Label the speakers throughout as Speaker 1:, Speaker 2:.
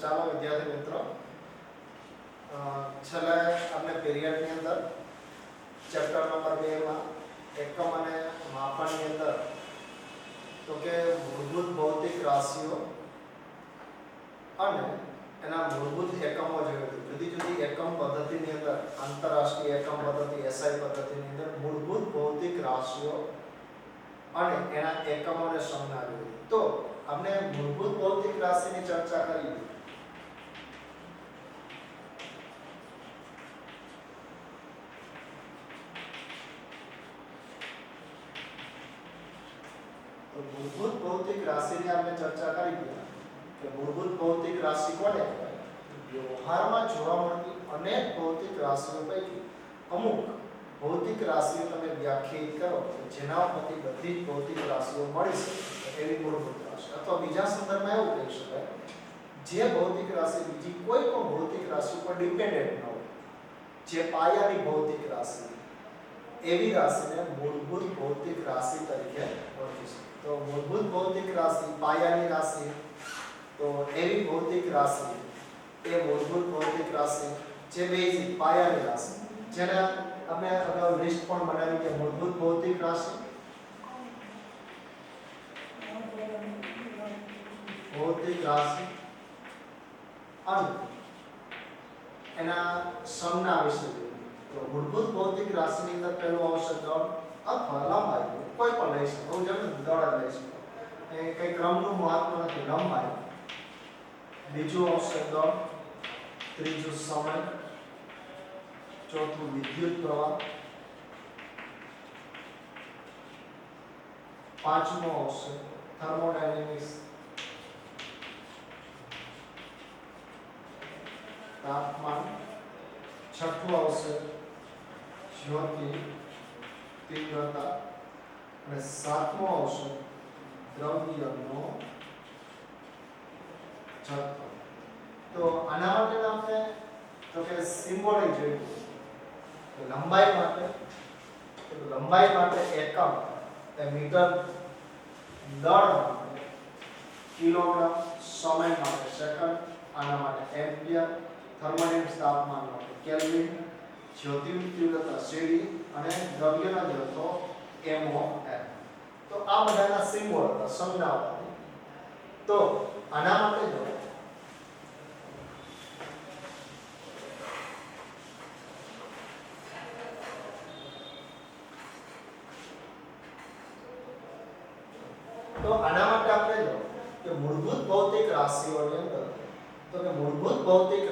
Speaker 1: ચાલો વિદ્યાર્થી મિત્રો, છેલ્લે આપણે પીરિયડની અંદર ચેપ્ટર નંબર 2 માં એકમ અને માપનની અંદર તો કે મૂળભૂત ભૌતિક રાશિઓ અને એના મૂળભૂત એકમો જોયું. જુદી જુદી એકમ પદ્ધતિની અંદર, આંતરરાષ્ટ્રીય એકમ પદ્ધતિ એસઆઈ પદ્ધતિની અંદર મૂળભૂત ભૌતિક રાશિઓ અને એના એકમોને સંજ્ઞા જોઈ. તો આપણે મૂળભૂત ભૌતિક રાશિની ચર્ચા કરી. તો મૂળભૂત ભૌતિક રાશિની આપણે ચર્ચા કરી કે મૂળભૂત ભૌતિક રાશિ કોને કહેવાય? વ્યવહારમાં જોવા મળતી અનેક ભૌતિક રાશિઓ પૈકી અમુક ભૌતિક રાશિઓ તમે વ્યાખ્યાયિત કરો જેના ઉપરથી બધી જ ભૌતિક રાશિઓ મળી શકે એવી મૂળભૂત રાશિ. અથવા બીજા સંદર્ભમાં એવું કહી શકાય જે ભૌતિક રાશિ બીજી કોઈ પણ ભૌતિક રાશિ પર ડિપેન્ડન્ટ ન હોય, જે પાયાની ભૌતિક રાશિ, એવી રાશિને મૂળભૂત ભૌતિક રાશિ તરીકે ઓળખી શકાય. તો મૂળભૂત ભૌતિક રાશિ, પાયાની રાશિ, તો એવી ભૌતિક રાશિ એ મૂળભૂત ભૌતિક રાશિ જે બેઝિક પાયાની રાશિ, જેને આપણે અગાઉ લિસ્ટ પણ બનાવી કે મૂળભૂત ભૌતિક રાશિ, ભૌતિક રાશિ અને એના સંજ્ઞા વિશે. તો મૂળભૂત ભૌતિક રાશિની અંદર પહેલું આવશે દળ અથવા લંબાઈ, કોઈ પણ લઈ શકો. હું જેમ દળ લઈ શકો, એ કઈ ક્રમનું મહત્વ નથી. લંબાઈ, બીજું આવશે દળ, ત્રીજું સમય, ચોથું વિદ્યુત પ્રવાહ, પાંચમું આવશે થર્મોડાયનેમિક્સ, તાપમાન, છઠ્ઠું આવશે જ્યોતિ તીવ્રતા અને સાતમું આવશે દ્રવ્યનો જથ્થો. તો આના માટે આપણે તો કે સિમ્બોલ જોઈશું. તો લંબાઈ માટે એકમ એ મીટર, દળ માટે કિલોગ્રામ, સમય માટે સેકન્ડ, આના માટે એમ્પિયર, થર્મોડાયનેમિક્સ તાપમાન માટે કેલ્વિન, જ્યોતિ તીવ્રતા સીડી અને દ્રવ્યનો જથ્થો mol. તો આ બધાના સિમ્બોલ હતા, સંજ્ઞાઓ હતી. તો આના માટે જો આપણે જો કે મૂળભૂત ભૌતિક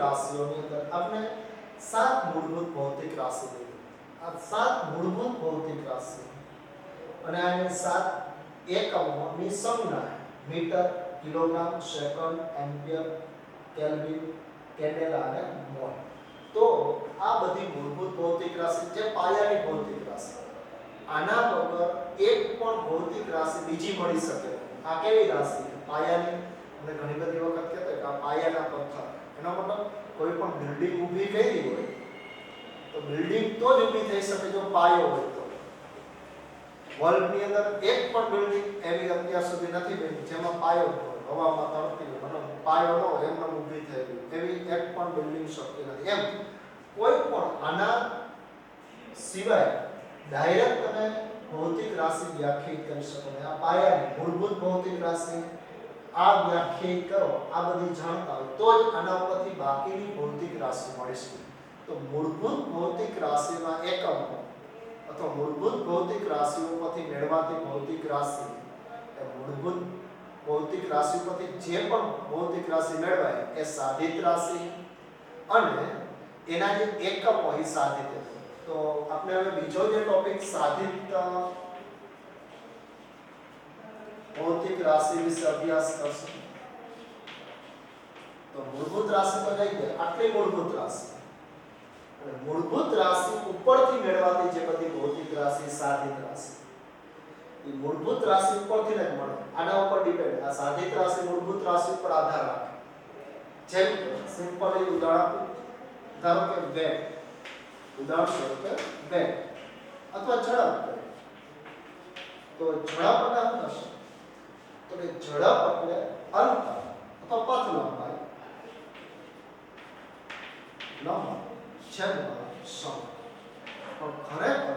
Speaker 1: રાશિઓની અંદર આપણે 7 મૂળભૂત ભૌતિક રાશિ લઈએ. આ 7 મૂળભૂત ભૌતિક રાશિ અને આને 7 એકમોની સંજ્ઞા metre, kilogram, second, ampere, kelvin, candela અને મોલ. તો આ બધી મૂળભૂત ભૌતિક રાશિ જે પાયાની ભૌતિક રાશિ, આના વગર એક પણ ભૌતિક રાશિ બીજી મળી શકે. આ કેવી રાશિ? પાયાની. અને ઘણી બધી વખત કહેતા કે આ પાયાના પથ્થર. એનો મતલબ કોઈ પણ બિલ્ડિંગ ઊભી કરી હોય તો બિલ્ડિંગ તો જ ઊભી થઈ શકે જો પાયો હોય. તો વર્લ્ડની અંદર એક પણ બિલ્ડિંગ એવી અત્યાર સુધી નથી બની જેમાં પાયો હોય, હવામાં તરતી હોય, મતલબ પાયો ન હોય એમને ઊભી થયેલી એવી એક પણ બિલ્ડિંગ શક્ય નથી. એમ કોઈ પણ આના સિવાય ડાયરેક્ટ તમે ભૌતિક રાશિ વ્યાખ્યાયિત કરી શકો. આ પાયાની મૂળભૂત ભૌતિક રાશિ આ વ્યાખ્યાયિત કરો, આ બધી જાણતા હોય તો જ આના ઉપરથી બાકીની ભૌતિક રાશિ મળી શકે. તો મૂળભૂત ભૌતિક રાશિના એકમો અથવા મૂળભૂત ભૌતિક રાશિઓ પરથી મેળવાતી ભૌતિક રાશિ એ મૂળભૂત ભૌતિક રાશિ પરથી જે પણ ભૌતિક રાશિ મેળવાય એ સાધિત રાશિ અને એના જે એકમ હોય સાધિત. તો આપણે હવે બીજો જે ટોપિક સાધિત ભૌતિક રાશિ વિશે અભ્યાસ કરશું. તો મૂળભૂત રાશિ તો જઈ ગઈ, આટલી મૂળભૂત રાશિ. અને મૂળભૂત રાશિ ઉપરથી મેળવાતી જે બધી ભૌતિક રાશિ સાધિત રાશિ, એ મૂળભૂત રાશિ ઉપરથી જ મળે. આના ઉપર ડિપેન્ડ. આ સાધિત રાશિ મૂળભૂત રાશિ ઉપર આધાર રાખે. જેમ સિમ્પલી ઉદાહરણ આપું, ધારો કે વેગ, ઉદાહરણ સ્વરૂપે વેગ અથવા ઝડપ. તો ઝડપ એટલે શું થશે? તો કે ઝડપ એટલે અંતર અથવા પથ લંબાઈ લંબાઈ છેદમાં સમય. પણ ખરેખર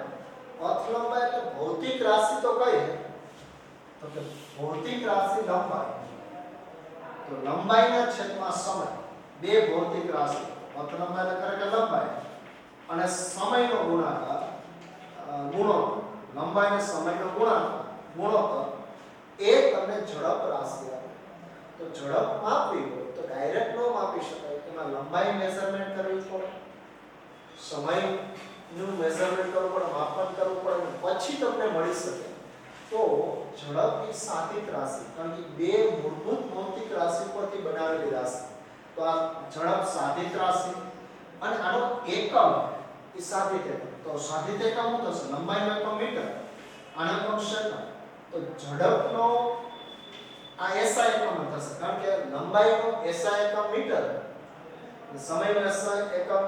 Speaker 1: પથ લંબાઈ એટલે ભૌતિક રાશિ તો કઈ તો કે ભૌતિક રાશિ લંબાઈ તો લંબાઈના છેદમાં સમય બે ભૌતિક રાશિ પથ લંબાઈ એટલે ખરેખર લંબાઈ અને સમયનો ગુણાકાર ગુણોત્તર લંબાઈ અને સમયનો ગુણોત્તર એ તમને ઝડપ રાશિ આપે. તો ઝડપ માપવી હોય તો ડાયરેક્ટ નો માપી શકાય. એમાં લંબાઈ મેઝરમેન્ટ કરવી પડે, સમયનું મેઝરમેન્ટ કરવું પડે, માપન કરવું પડે, પછી તમને મળી શકે. તો ઝડપ એ સાધિત રાશિ, કારણ કે બે મૂળભૂત ભૌતિક રાશિ પરથી બનાવેલી રાશિ. તો આ ઝડપ સાધિત રાશિ અને આનો એકમ એ સાધિત એકમ. તો સાધિત એકમ શું થશે? લંબાઈનો એકમ મીટર, આનો એકમ સેકન્ડ. તો ઝડપનો આ SI એકમ થશે, કારણ કે લંબાઈનો SI એકમ મીટર, સમયનો SI એકમ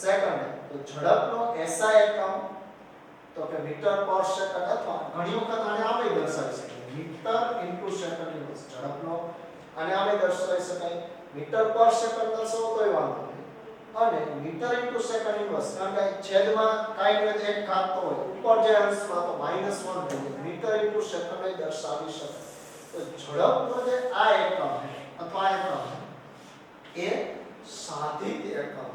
Speaker 1: સેકન્ડ. તો ઝડપનો SI એકમ તો કે મીટર પર સેકન્ડ, અથવા ઘણી વખત આને આમે દર્શાવી શકાય મીટર ઇન્ટુ સેકન્ડ ઇન્વર્સ. ઝડપનો આને આમે દર્શાવી શકાય મીટર પર સેકન્ડ દર્શાવો તોય વાંધો નહીં, અને મીટર ઇન્ટુ સેકન્ડ ઇન્વર્સ, કારણ કે છેદમાં કાઈ ને એક ઘાત તો હોય, ઉપર જે અંશમાં તો -1 થઈ જાય. મીટર ઇન્ટુ સેકન્ડ એ દર્શાવી શકાય. તો ઝડપનો જે આ એકમ અથવા એકમ એ સાધિત એકમ,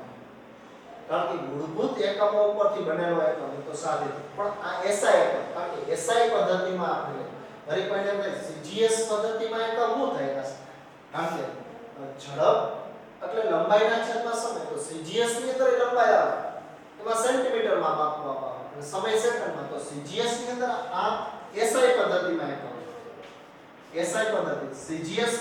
Speaker 1: કારણ કે મૂળભૂત એકમો ઉપરથી બનેલો એકમ તો સાધિત. પણ આ SI એકમ, કારણ કે SI પદ્ધતિમાં આપણે દરેક કોઈને CGS પદ્ધતિમાં એકમ શું થાય છે? કારણ કે ઝડપ એટલે લંબાઈના છેદમાં સમય. તો CGS ની અંદર લંબાઈ આવે, એમાં સેન્ટીમીટરમાં માપવામાં આવે, અને સમય સેકન્ડમાં. તો CGS ની અંદર આ SI પદ્ધતિમાં એકમ, SI પદ્ધતિ CGS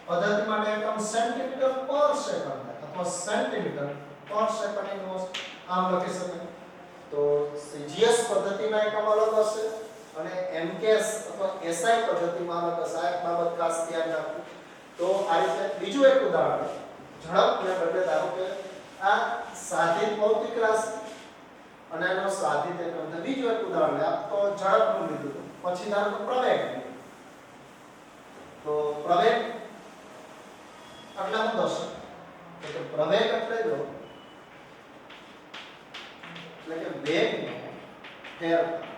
Speaker 1: પદ્ધતિમાં એકમ સેન્ટીમીટર પર સેકન્ડ અથવા સેન્ટીમીટર પર સેકન્ડ ઇન્વર્સ આમ લખી શકાય. તો CGS પદ્ધતિમાં એકમ અલગ હશે અને MKS અથવા SI પદ્ધતિમાં અલગ હશે. આ એક બાબત ખાસ ધ્યાન રાખવું. તો આ રીતે બીજું એક ઉદાહરણ, ઝડપને બદલે ધારો કે આ સાધિત ભૌતિક રાશિ અને એનો સાધિત એકમ. બીજું એક ઉદાહરણ લે, તો ઝડપનું લીધું, પછી ધારો કે પ્રવેગ. તો પ્રવેગ એટલે શું થશે? તો પ્રવેગ એટલે જો એટલે કે વેગનો ફેરફાર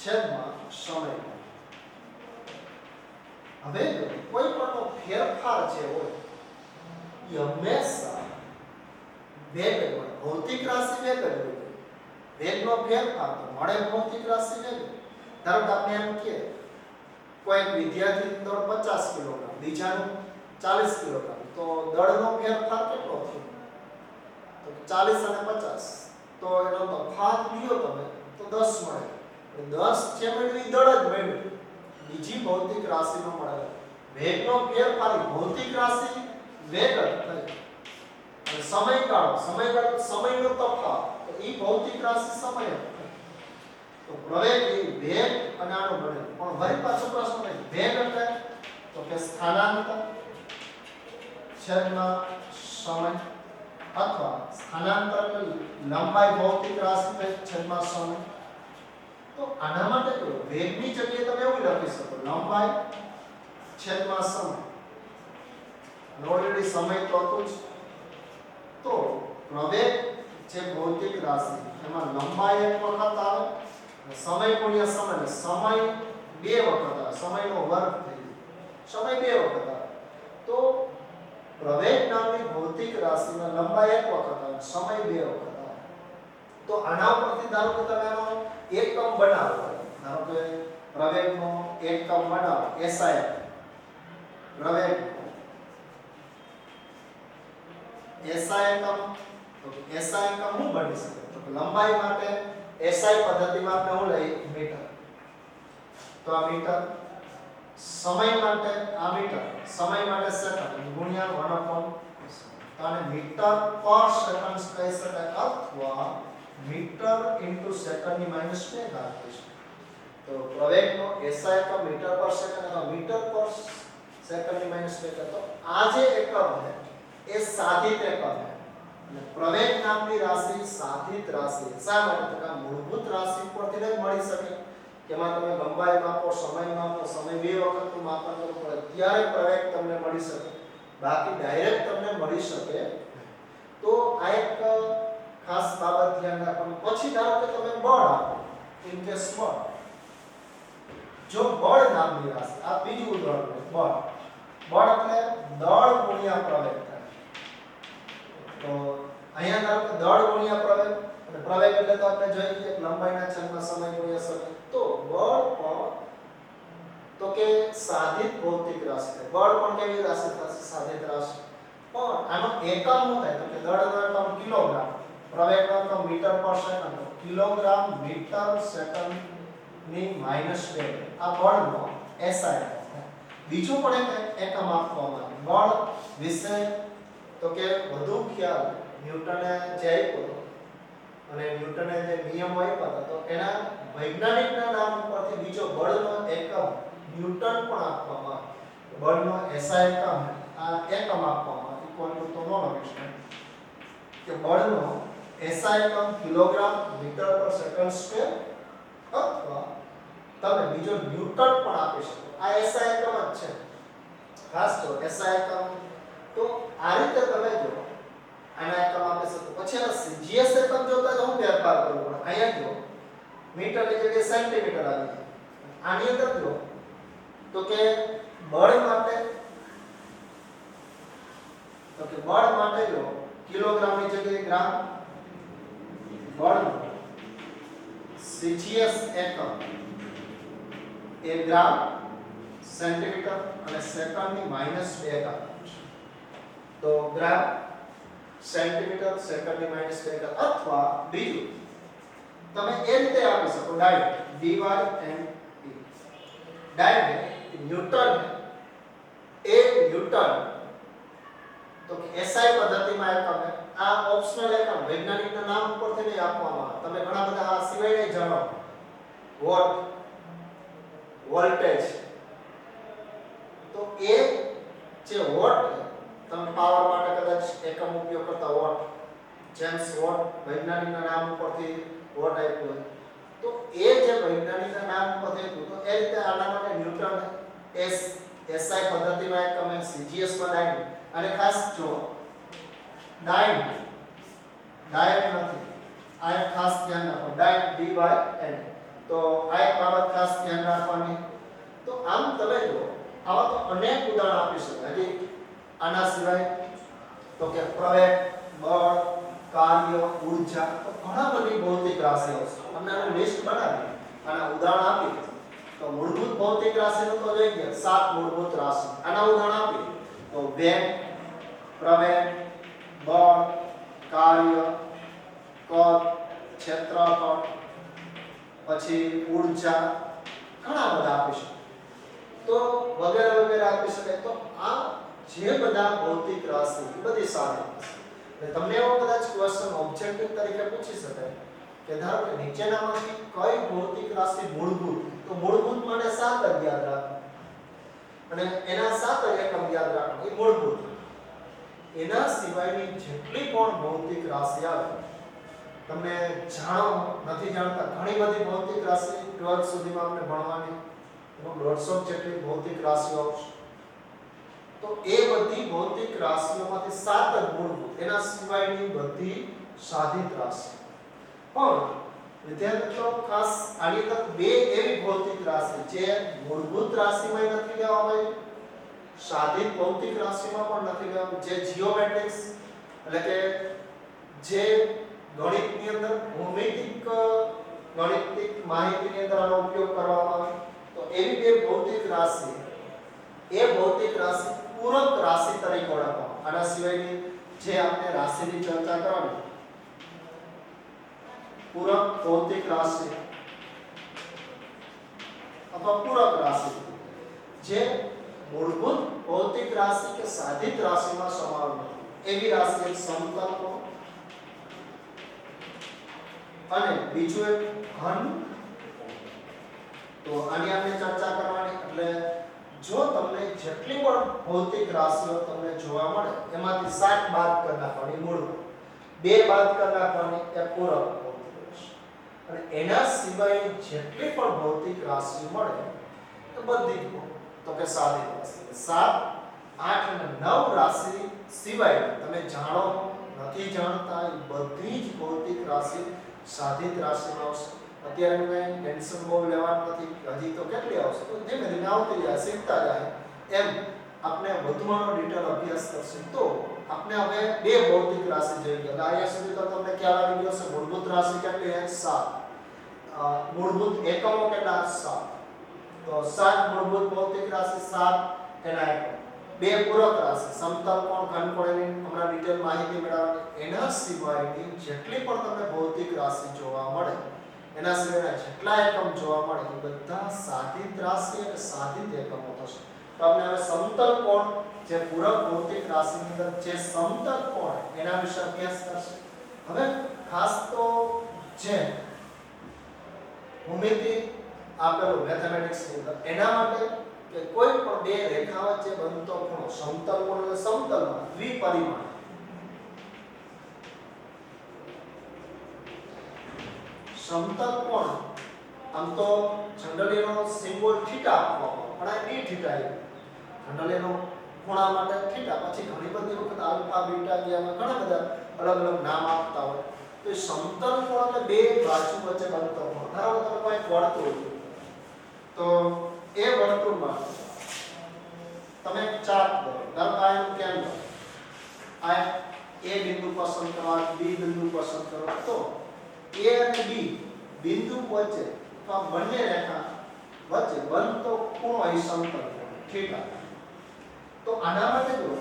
Speaker 1: છેદમાં સમય. હવે કોઈ પણનો ફેરફાર જે હોય એ હંમેશા વેગ હોય. ભૌતિક રાશિ વેગ જ હોય. વેગનો ફેરફાર તો મળે ભૌતિક રાશિ વેગ. ધારો કે આપણે એમ કે કોઈ વિદ્યાર્થી દળ 50 કિલોગ્રામ, બીજાનું 40 કિલોગ્રામ, તો દળનો ફેરફાર કેટલો થયો? તો 40 અને 50, તો એનો તફાવત લ્યો તમે તો 10 મળે. 10 જે મળ્યું એ દળ જ મળ્યું, બીજી ભૌતિક રાશિનો મળે. વેગનો ફેરફાર ભૌતિક રાશિ વેગ જ થાય. અને સમયગાળો સમયનો તફાવત, તો એ ભૌતિક રાશિ સમય જ. તો પ્રવેગ એ વેગ અને આનો બને. પણ વળી પાછો પ્રશ્ન થાય, વેગ એટલે તો કે સ્થાનાંતર છેદમાં સમય, અથવા સ્થાનાંતર એટલે લંબાઈ ભૌતિક રાશિ છેદમાં સમય. તો આના માટે તો વેગની જગ્યાએ તમે એવું લખી શકો, લંબાઈ છેદમાં સમય. ઓલરેડી સમય તો હતું જ. તો પ્રવેગ જે ભૌતિક રાશિ એમાં લંબાઈ એક વખત આવે, સમય ગુણ્યા સમય, સમય બે વખત આવે, સમયનો વર્ગ થઈ જાય, સમય બે વખત આવે. તો પ્રવેગ નામની ભૌતિક રાશિમાં લંબાઈ એક વખત આવે, સમય બે વખત આવે. તો આના ઉપરથી ધારો કે તમે આનો એકમ બનાવો. ધારો કે પ્રવેગનો એકમ બનાવો, SI પ્રવેગ SI એકમ. તો SI એકમ શું બની શકે? તો લંબાઈ માટે SI પદ્ધતિમાં આપણે શું લઈએ? મીટર. તો આ મીટર. સમય માટે આ મીટર, સમય માટે સેકન્ડ ગુણ્યા 1/. તો આને મીટર પર સેકન્ડ કહી શકાય, અથવા મીટર ઇન્ટુ સેકન્ડની -2 ઘાત કહી શકાય. તો પ્રવેગનો SI એકમ મીટર પર સેકન્ડ અથવા મીટર પર સેકન્ડની -2. તો આ જે એકમ છે એ સાધિત એકમ છે. અને પ્રવેગ નામની રાશિ સાધિત રાશિ શા માટે? તો કે મૂળભૂત રાશિ પરથી જ મળી શકે. તેમાં તમે લંબાઈ માપો, સમય માપો, સમય બે વખતનું માપન કરવું પડે ત્યારે પ્રવેગ તમને મળી શકે, બાકી ડાયરેક્ટ તમને મળી શકે નહીં. તો આ એક ખાસ બાબત ધ્યાન રાખવાનું. પછી ધારો કે તમે બળ આપો, ઇન કેસ બળ, જો બળ નામની રાશિ, આ બીજું ઉદાહરણ છે. બળ એટલે દળ ગુણ્યા પ્રવેગ થાય. તો અહીંયા ધારો કે દળ ગુણ્યા પ્રવેગ, અને પ્રવેગ એટલે તો આપણે જોઈએ કે લંબાઈના છેદમાં સમય ગુણ્યા સમય. તો બળ પણ તો કે સાધિત ભૌતિક રાશિ છે. બળ પણ કેવી રાશિ થશે? સાધિત રાશિ. પણ આનો એકમ શું થાય? તો કે દળનો એકમ કિલોગ્રામ, પ્રવેગનો એકમ મીટર પર સેકન્ડ. કિલોગ્રામ મીટર સેકન્ડ ની -2 આ બળનો SI. બીજું પણ એક એકમ આપવામાં આવે બળ વિશે. તો કે વધુ ખ્યાલ ન્યૂટને જે આપ્યો અને ન્યૂટને જે નિયમો આપ્યા હતા, તો એના વૈજ્ઞાનિકના નામ પરથી બીજો બળનો એકમ ન્યૂટન પણ આપવામાં આવે. બળનો SI એકમ આ એકમ આપવામાં ઇક્વલ ટુ તો નો લખીશ કે બળનો SI એકમ કિલોગ્રામ મીટર પર સેકન્ડ સ્ક્વેર, અથવા તમે બીજો ન્યૂટન પણ આપી શકો. આ SI એકમ જ છે ખાસ. તો SI એકમ તો આ રીતે તમે જો આના એકમ આપી શકો. પછી આના CGS એકમ જોતા તો હું ફેરફાર કરું પણ અહીંયા જો મીટરની જગ્યાએ સેન્ટીમીટર આવી ગયું. આની અંદર જો તો કે બળ માટે જો કિલોગ્રામની જગ્યાએ ગ્રામ, બળનો CGS એકમ એ ગ્રામ, સેન્ટીમીટર અને સેકન્ડની -2 આપેલું છે. તો ગ્રામ, સેન્ટીમીટર, સેકન્ડની -2, અથવા બીજું તમે એ રીતે આપી શકો direct dy and p. Direct newton A newton તો SI પદ્ધતિમાં એકમ આ ઓપ્શનલ એકમ વૈજ્ઞાનિકના નામ ઉપરથી નહીં આપવામાં આવે. તમે ઘણા બધા આ સિવાય નહીં જાણો. વોટ, વોલ્ટેજ, તો એ જે વોટ તમે પાવર માટે કદાચ એકમ ઉપયોગ કરતા વોટ, જેમ્સ વોટ વૈજ્ઞાનિકના નામ ઉપરથી વોટ આપ્યું. તો એ જે વૈજ્ઞાનિકના નામ ઉપરથી આપ્યું, તો એ રીતે આના માટે ન્યૂટન SI પદ્ધતિમાં એકમ CGS માં ડાયન. અને ખાસ જો ડાયન નથી, આ એક ખાસ ધ્યાન રાખો. ડાયન dy n. તો આ એક બાબત ખાસ ધ્યાન રાખવાની. તો આમ તમે જો આવા તો અનેક ઉદાહરણ આપી શકાય. હજી આના સિવાય તો કે પ્રવેગ, બળ, કાર્ય, ઊર્જા, તો ઘણા બધી ભૌતિક રાશિઓ છે. અમે આનું લિસ્ટ બનાવી આના ઉદાહરણ આપી. તો મૂળભૂત ભૌતિક રાશિનું તો જોઈ ગયા 7 મૂળભૂત રાશિ. આના ઉદાહરણ આપી તો વેગ, પ્રવેગ, બળ, કાર્ય, કદ, ક્ષેત્રફળ, પછી ઊર્જા, ઘણા બધા આપી શકે. તો વગેરે વગેરે આપી શકે. તો આ જે બધા ભૌતિક રાશિ બધી સારી છે. તમને એવો કદાચ ક્વેશ્ચન ઓબ્જેક્ટિવ તરીકે પૂછી શકાય કે ધારો કે નીચેનામાંથી કઈ ભૌતિક રાશિ મૂળભૂત? તો મૂળભૂત માટે 7 જ યાદ રાખો અને એના 7 જ એકમ યાદ રાખો, એ મૂળભૂત. એના સિવાયની જેટલી પણ ભૌતિક રાશિ આવે તમને જાણો નથી જાણતા, ઘણી બધી ભૌતિક રાશિ 12 સુધીમાં આપણે ભણવાની 150 જેટલી ભૌતિક રાશિઓ આવશે. તો એ બધી ભૌતિક રાશિઓમાંથી 7 જ મૂળભૂત, એના સિવાયની બધી સાધિત રાશિ. પણ વિદ્યાર્થીઓ ખાસ આની અંદર બે એવી ભૌતિક રાશિ જે મૂળભૂત રાશિમાં નથી લેવામાં આવી, સાધિત ભૌતિક રાશિમાં પણ નથી લેવામાં, જે જીઓમેટ્રિક્સ એટલે કે જે ગણિતની અંદર ભૌમિતિક માહિતીની અંદર આનો ઉપયોગ કરવામાં આવે. તો એવી બે ભૌતિક રાશિ, એ ભૌતિક રાશિ પૂરક રાશિ તરીકે ઓળખવામાં. આના સિવાયની જે આપણે રાશિની ચર્ચા કરવાની, પૂરક ભૌતિક રાશિ અથવા પૂરક રાશિ, જે મૂળભૂત ભૌતિક રાશિ કે સાધિત રાશિમાં સમાવેશ નથી, એવી રાશિ સમતલ અને બીજું એક ઘન. તો આની આપણે ચર્ચા કરવાની. એટલે જો તમને જેટલી પણ ભૌતિક રાશિઓ તમને જોવા મળે એમાંથી 7 બાદ કરી નાખવાની મૂળભૂત, 2 બાદ કરી નાખવાની એ પૂરક ભૌતિક રાશિ. અને એના સિવાયની જેટલી પણ ભૌતિક રાશિ મળે એ બધી જ તો કે સાદી રાશિ 7 8 અને 9 રાશિ સિવાય તમે જાણો નથી જાણતા એ બધી જ ભૌતિક રાશિ સાદિત રાશિમાં આવશે અત્યારે મેં ટેન્શન બહુ લેવાનું નથી હજી તો કેટલી આવશે તો ધીમે ધીમે આવતી જાય શીખતા જાય એમ આપણે વધુમાં ડિટેલ અભ્યાસ કરશે તો આપણે હવે બે ભૌતિક રાશિ જોઈ ગયા અહીંયા સુધી તો તમને ખ્યાલ આવી ગયો છે મૂળભૂત રાશિ કેટલી છે 7 મૂળભૂત એકમો કેટલા 7 તો 7 મૂળભૂત ભૌતિક રાશિ 7 એના એકમ બે પૂરક રાશિ સમતલ કોણ ઘનકોણની હમણાં ડિટેલ માહિતી મેળવવાની એના સિવાયની જેટલી પણ તમને ભૌતિક રાશિ જોવા મળે એના સિવાયના જેટલા એકમ જોવા મળે એ બધા સાદિત રાશિ અને સાદિત એકમો થશે તો આપણે હવે સમતલ કોણ જે પૂરક ભૌતિક રાશિની અંદર જે સમતલ કોણ એના વિશે અભ્યાસ કરશે હવે ખાસ તો જે ભૂમિતિ આપેલું મેથેમેટિક્સ ની અંદર એના માટે કે કોઈ પણ બે રેખા વચ્ચે બનતો ખૂણો સમતલ કોણ એટલે સમતલમાં દ્વિપરિમાણ સમતલ કોણ આમ તો જનરલી એનો સિમ્બોલ થીટા આપવામાં પણ આ ડી થીટા જનરલી એનો ખૂણા માટે થીટા પછી ઘણી બધી વખત આલ્ફા બીટા જેવા ઘણા બધા અલગ અલગ નામ આપતા હોય તો એ સમતલ કોણ એટલે બે બાજુ વચ્ચે બનતો ખૂણો ધારો કે કોઈ વર્તુળ તો એ વર્તુળમાં તમે ચાપ દો ધારો કે આનું કેન્દ્ર આ એ બિંદુ પસંદ કરો બી બિંદુ પસંદ કરો તો A અને B બિંદુ વચ્ચે તો આ બંને રેખા વચ્ચે બનતો ખૂણો એ સમતલ કોણ થીટા તો આના માટે જો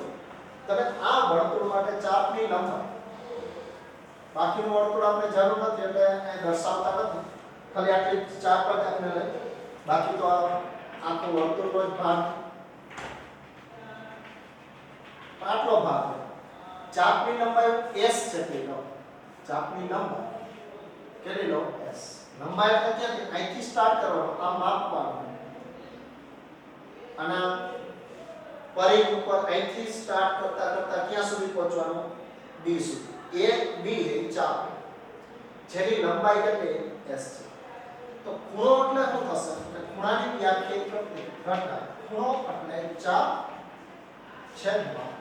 Speaker 1: તમે આ વર્તુળ માટે ચાપની લંબાઈ બાકીનું વર્તુળ આપણે જરૂર નથી એટલે અહીં દર્શાવતા નથી ખાલી આટલી ચાપ જ આપણે લઈ બાકી તો આખો વર્તુળનો જ ભાગ આટલો ભાગ ચાપની લંબાઈ s જેટલી લો ચાપની લંબાઈ કેટલી લો s લંબાઈ એટલે ક્યાંથી અહીંથી સ્ટાર્ટ કરવાનું આ માપવાનું અને પરિઘ ઉપર અહીંથી સ્ટાર્ટ કરતા કરતા ક્યાં સુધી પહોંચવાનું b સુધી a b એ ચાપ જેની લંબાઈ કેટલી s છે તો ખૂણો એટલે શું થશે એટલે ખૂણાની વ્યાખ્યા ઘટના ખૂણો એટલે ચાપ છેદમાં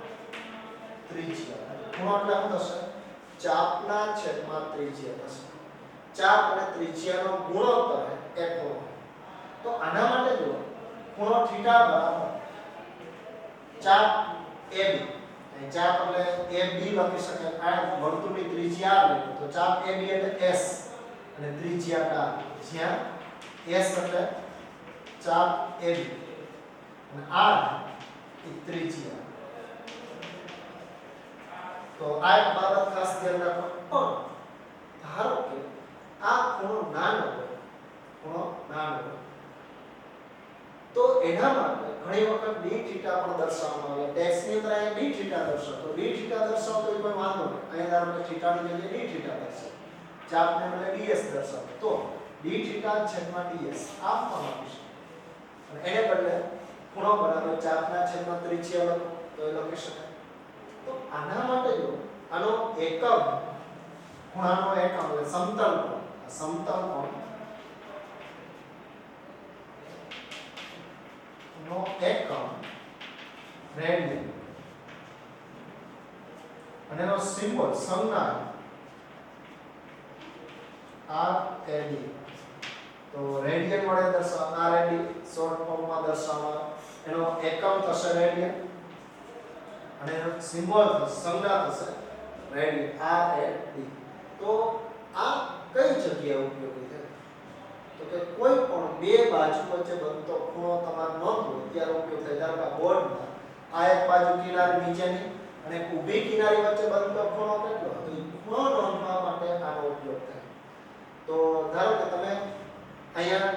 Speaker 1: ત્રિજ્યા ખૂણો એટલે શું થશે ચાપના છેદમાં ત્રિજ્યા થશે ચાપ અને ત્રિજ્યાનો ગુણોત્તર એ ખૂણો તો આના માટે જો ખૂણો થીટા બરાબર ચાપ AB અહીં ચાપ એટલે AB લખી શકાય આ વર્તુળની ત્રિજ્યા r તો ચાપ AB એટલે s અને ત્રિજ્યા r જ્યાં s એટલે ચાપ AB અને r એ ત્રિજ્યા તો આ એક બાબત ખાસ ધ્યાન રાખો પણ ધારો કે આ ખૂણો નાનો હોય તો એના માટે ઘણી વખત d થીટા પણ દર્શાવવામાં આવે ટેક્સ્ટ ની અંદર અહીં d થીટા દર્શાવો તો d થીટા દર્શાવો તો કોઈ વાંધો નહીં અહીં ધારો કે થીટાની જગ્યાએ d થીટા દર્શાવો ચાપને બદલે ds દર્શાવો તો d થીટા છેદમાં ds આમ પણ આપી શકાય અને એને બદલે ખૂણો બરાબર ચાપના છેદમાં ત્રિજ્યા લખો તો એ લખી શકાય તો આના માટે જો આનો એકમ ખૂણાનો એકમ એટલે સમતલ કોણ નો એકમ રેડિયન અને એનો સિમ્બોલ સંજ્ઞા RAD તો રેડિયન વડે દર્શાવવા RAD શોર્ટ ફોર્મમાં દર્શાવવા એનો એકમ થશે રેડિયન અને એનો સિમ્બોલ થશે સંજ્ઞા થશે રેડિયન RAD તો આ કઈ જગ્યાએ ઉપયોગી છે તો કે કોઈ પણ બે બાજુ વચ્ચે બનતો ખૂણો તમારે નોંધવો ત્યારે ઉપયોગ થાય ધારો કે બોર્ડમાં આ એક બાજુ કિનારી નીચેની અને એક ઊભી કિનારી વચ્ચે બનતો ખૂણો કેટલો તો એ ખૂણો નોંધવા માટે આનો ઉપયોગ થાય તો ધારો કે તમે અહીંયા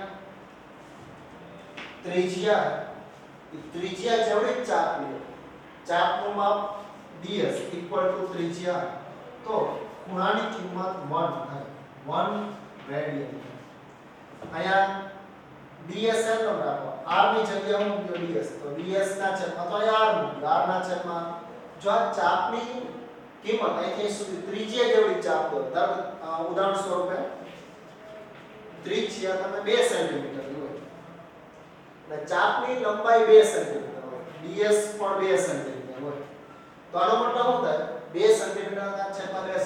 Speaker 1: ત્રિજ્યા જેવડી ચાપ લો ચાપનું માપ ds ત્રિજ્યા તો ખૂણાની કિંમત 1 થાય 1 રેડિયન અહીંયા ds નો રાખો r ની જગ્યાએ હું મૂક્યો ds તો ds ના છેદમાં તો r મૂક્યો r ના છેદમાં જો આ ચાપની કિંમત અહીંથી સુધી ત્રિજ્યા જેવડી ચાપ દો ઉદાહરણ સ્વરૂપે ત્રિજ્યા તમે 2 સેન્ટીમીટર લો અને ચાપની લંબાઈ 2 સેન્ટીમીટર હોય, ds પણ 2 સેન્ટીમીટર હોય. તો આનો મતલબ શું થાય? 2 સેન્ટીમીટર ના છેદમાં 2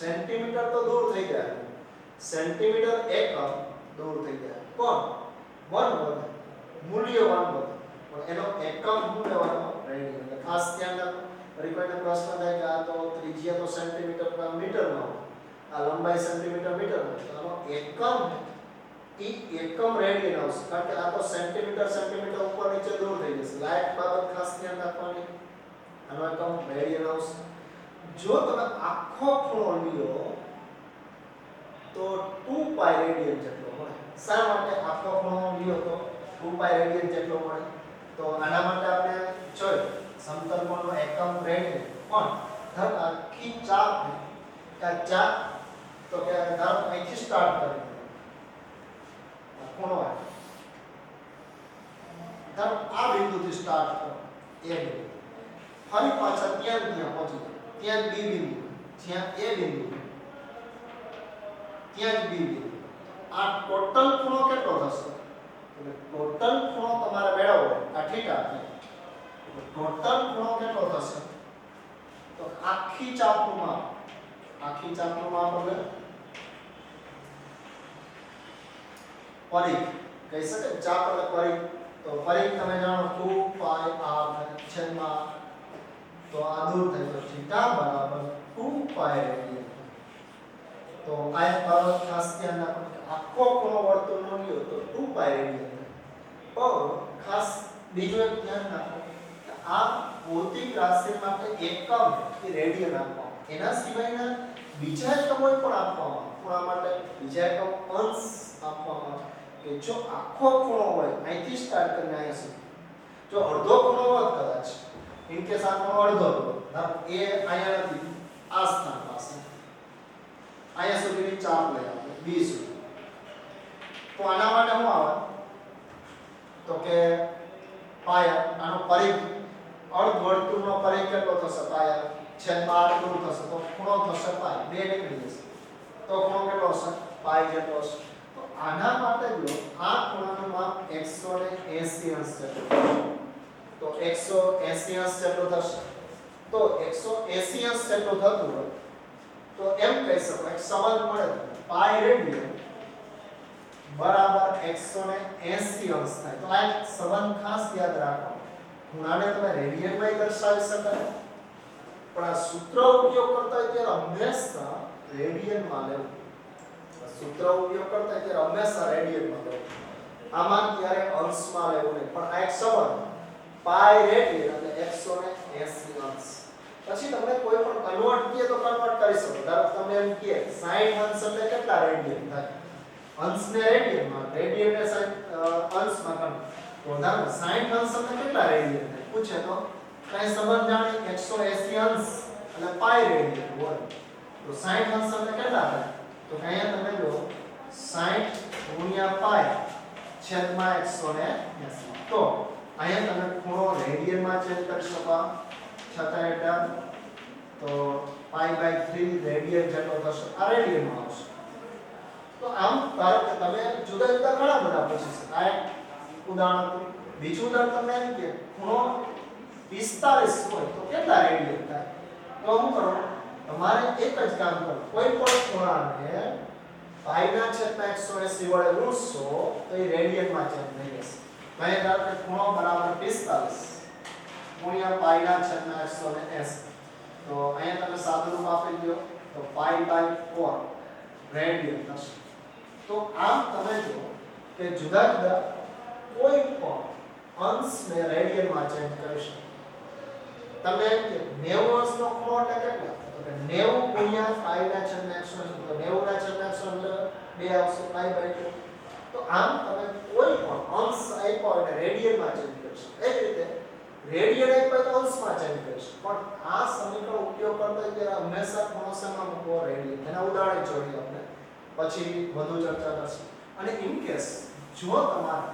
Speaker 1: સેન્ટીમીટર તો દૂર થઈ ગયા, સેન્ટીમીટર એકમ દૂર થઈ ગયા. પણ 1 વધે, મૂલ્ય 1 વધે, પણ એનો એકમ શું લેવાનો? રેડિયન. એટલે ખાસ ધ્યાન રાખો. ફરી કોઈને પ્રશ્ન થાય કે આ તો ત્રિજ્યા તો સેન્ટીમીટર પર મીટરમાં હોય, આ લંબાઈ સેન્ટીમીટર મીટરમાં, તો આનો એકમ એકમ રેડિયન આવશે, કારણ કે આ તો સેન્ટીમીટર ઉપર નીચે દૂર થઈ જશે. લાઈટ બાબત ખાસ ધ્યાન રાખવાની. આનો એકમ રેડિયન આવશે. જો તમે આખો ખૂણો લ્યો તો 2π રેડિયન જેટલો મળે. શા માટે આખો ખૂણો લ્યો તો 2π રેડિયન જેટલો મળે? તો આના માટે આપણે જોઈ સમતલ કોણનો એકમ રેડિયન, પણ ધારો આખી ચાપ તો કે ધારો અહીંથી સ્ટાર્ટ કરીએ, ખૂણો ધારો આ બિંદુથી સ્ટાર્ટ કરો, એ બિંદુ, ફરી પાછા ત્યાં પહોંચી ત્યાં બી બિંદુ, જ્યાં એ બિંદુ, ત્યાં જ બી બિંદુ. આ ટોટલ ખૂણો કેટલો થશે? એટલે ટોટલ ખૂણો તમારે મેળવવો, આ થીટા છે. ટોટલ ખૂણો કેટલો થશે? તો આખી ચાપનું માપ, એટલે પરિઘ કહી શકે. ચાપ એટલે પરિઘ. તો પરિઘ તમે જાણો 2π r છેદમાં, તો આ દૂર થઈ તો થીટા બરાબર 2π રેડિયન. તો આ એક બાબત ખાસ ધ્યાન રાખો કે આખો ખૂણો વર્તુળનો લ્યો તો 2π રેડિયન. પણ ખાસ બીજું એક ધ્યાન રાખો કે આ ભૌતિક રાશિ માટે એકમ એ રેડિયન આપવામાં, એના સિવાયના બીજા એકમો પણ આપવામાં, ખૂણા માટે બીજા એકમ અંશ આપવામાં, કે જો આખો ખૂણો હોય અહીંથી સ્ટાર્ટ કરીને અહીંયા સુધી, જો અડધો ખૂણો હોત કદાચ, ઇન કેસ આ ખૂણો અડધો હતો, એ અહીંયા નથી, આ સ્થાન પાસે અહીંયા સુધીની ચાપ લઈ આપણે b સુધી, તો આના માટે શું આવે? તો કે પાયા, આનો પરિઘ, અર્ધ વર્તુળનો પરિઘ કેટલો થશે? પાયા છેદમાં 8 દૂર થશે તો ખૂણો થશે પાય, 2 નીકળી જશે તો ખૂણો કેટલો હશે? પાય જેટલો હશે. તો આના માટે જો આ ખૂણાનું માપ 180 અંશ જેટલું, તો 180 અંશ જેટલું થશે. તો 180 અંશ જેટલું થતું હોય તો એમ કહી શકો, એક સંબંધ મળે, પાય રેડિયન બરાબર 180 અંશ થાય. તો આ એક સંબંધ ખાસ યાદ રાખો. ખૂણાને તમે રેડિયનમાં દર્શાવી શકાય, પણ આ સૂત્ર ઉપયોગ કરતા હોય ત્યારે હંમેશા રેડિયનમાં લેવું. સૂત્ર ઉપયોગ કરતા હોય ત્યારે હંમેશા રેડિયનમાં લેવું, આમાં ક્યારે અંશમાં લેવું નહીં. પણ આ એક સંબંધ પાય રેડિયન એટલે 180 અંશ. પછી તમને કોઈ પણ કન્વર્ટ કરીએ તો કન્વર્ટ કરી શકો. ધારો કે તમે એમ કહે 60 અંશ એટલે કેટલા રેડિયન થાય? અંશને રેડિયનમાં, રેડિયનને અંશમાં કન્વર્ટ, તો ધારો 60 અંશ એટલે કેટલા રેડિયન થાય પૂછે તો કઈ સંબંધ જાણે 180 અંશ એટલે પાય રેડિયન હોય. તો 60 અંશ એટલે કેટલા થાય? તો અહીંયા તમે જો 60 ગુણ્યા પાય છેદમાં 180. તો અહીંયા તમે ખૂણો રેડિયનમાં ચેન્જ કરી શકો, છતાં એટલે તો π/3 રેડિયન જેટલો થશે, આ રેડિયનમાં આવશે. તો આમ ધારો કે તમે જુદા જુદા ઘણા બધા પૂછી શકો. આ એક ઉદાહરણ હતું. બીજું ઉદાહરણ તમને એમ કે ખૂણો 45 હોય તો કેટલા રેડિયન થાય? તો શું કરો? તમારે એક જ કામ કરો, કોઈ પણ ખૂણાને π/180 વડે ગુણશો તો એ રેડિયનમાં ચેન્જ થઈ જશે. અહીં ધારો કે ખૂણો બરાબર 45 ગુણ્યા π/180. તો અહીંયા તમે સાદુરૂપ આપી દો તો π/4 રેડિયન થશે. તો આમ તમે જો કે જુદા જુદા કોઈ પણ અંશને રેડિયનમાં ચેન્જ કરી શકો. તમે એમ કે 90 અંશનો ખૂણો એટલે કેટલા? તો કે 90 ગુણ્યા π/180, તો 90/180 એટલે 2 આવશે π/2. તો આમ તમે કોઈ પણ અંશ આપ્યો એટલે રેડિયનમાં ચેન્જ કરી શકો. એ જ રીતે રેડિયન આપ્યો તો અંશમાં ચેન્જ કરી શકો. પણ આ સમીકરણ ઉપયોગ કરતા ત્યારે હંમેશા ખૂણો શેમાં મૂકવો? રેડિયન. એના ઉદાહરણ જોઈએ આપણે, પછી વધુ ચર્ચા કરશું. અને ઇન કેસ જો તમારે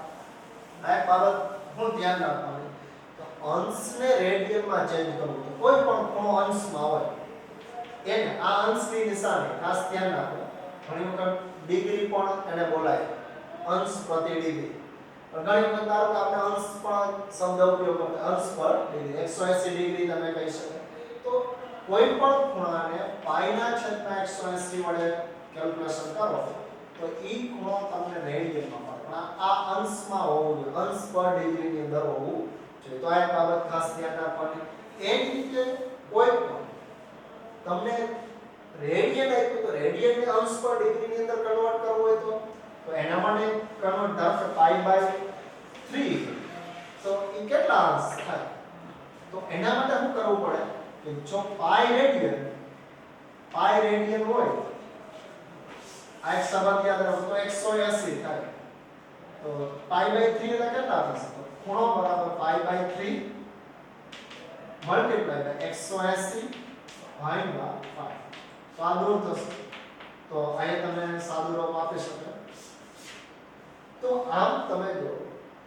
Speaker 1: આ એક બાબત હું ધ્યાન રાખવાની, તો અંશને રેડિયનમાં ચેન્જ કરવું, તો કોઈ પણ ખૂણો અંશમાં હોય એને આ અંશની નિશાની ખાસ ધ્યાન રાખો ઘણી વખત ડિગ્રી પણ એને બોલાય, અંશ પ્રતિ ડિગ્રી. ઘણી વખત ધારો કે આપણે અંશ પણ શબ્દ ઉપયોગ કરતા, અંશ પર ડિગ્રી, 180 ડિગ્રી તમે કહી શકો. તો કોઈ પણ ખૂણાને પાઈના છેદમાં 180 વડે કેલ્ક્યુલેશન કરો તો ઈ ખૂણો તમને રેડિયનમાં મળે. પણ આ અંશમાં હોવું જોઈએ, અંશ પર ડિગ્રીની અંદર હોવું જોઈએ. તો આ એક બાબત ખાસ ધ્યાન રાખવાની. એ જ રીતે કોઈ પણ તમને રેડિયન આપ્યું તો રેડિયનને અંશ પર ડિગ્રીની અંદર કન્વર્ટ કરવું હોય તો એના માટે કન્વર્ટ ધારો કે π/3 તો એ કેટલા અંશ થાય? તો એના માટે શું કરવું પડે કે જો π રેડિયન હોય, આ એક સંબંધ યાદ રાખો તો 180 થાય. તો π/3 એટલે કેટલા થશે? તો ખૂણો બરાબર π/3 મલ્ટીપ્લાય બાય 180 ભાગ્યા 5. તો આ દૂર થશે. તો અહીંયા તમે સાદું રૂપ આપી શકો. તો આમ તમે જો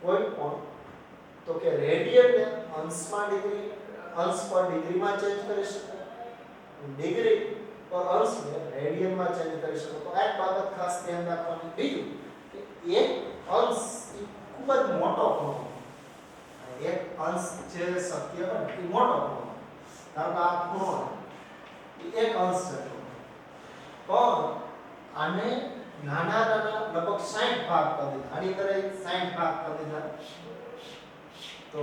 Speaker 1: કોઈ પણ તો કે રેડિયનને અંશમાં ડિગ્રી, અંશ પર ડિગ્રીમાં ચેન્જ કરી શકો, ડિગ્રી પર અંશને રેડિયનમાં ચેન્જ કરી શકો. તો આ એક બાબત ખાસ ધ્યાન રાખવાની. બીજું કે એક અંશ એ ખૂબ જ મોટો ખૂણો, એક અંશ જે શક્ય હોય એ મોટો ખૂણો, ધારો કે આ ખૂણો એક અંશ છે, પણ આને નાના નાના લગભગ 60 ભાગ કરી દીધા, આની કરે 60 ભાગ કરી દીધા. તો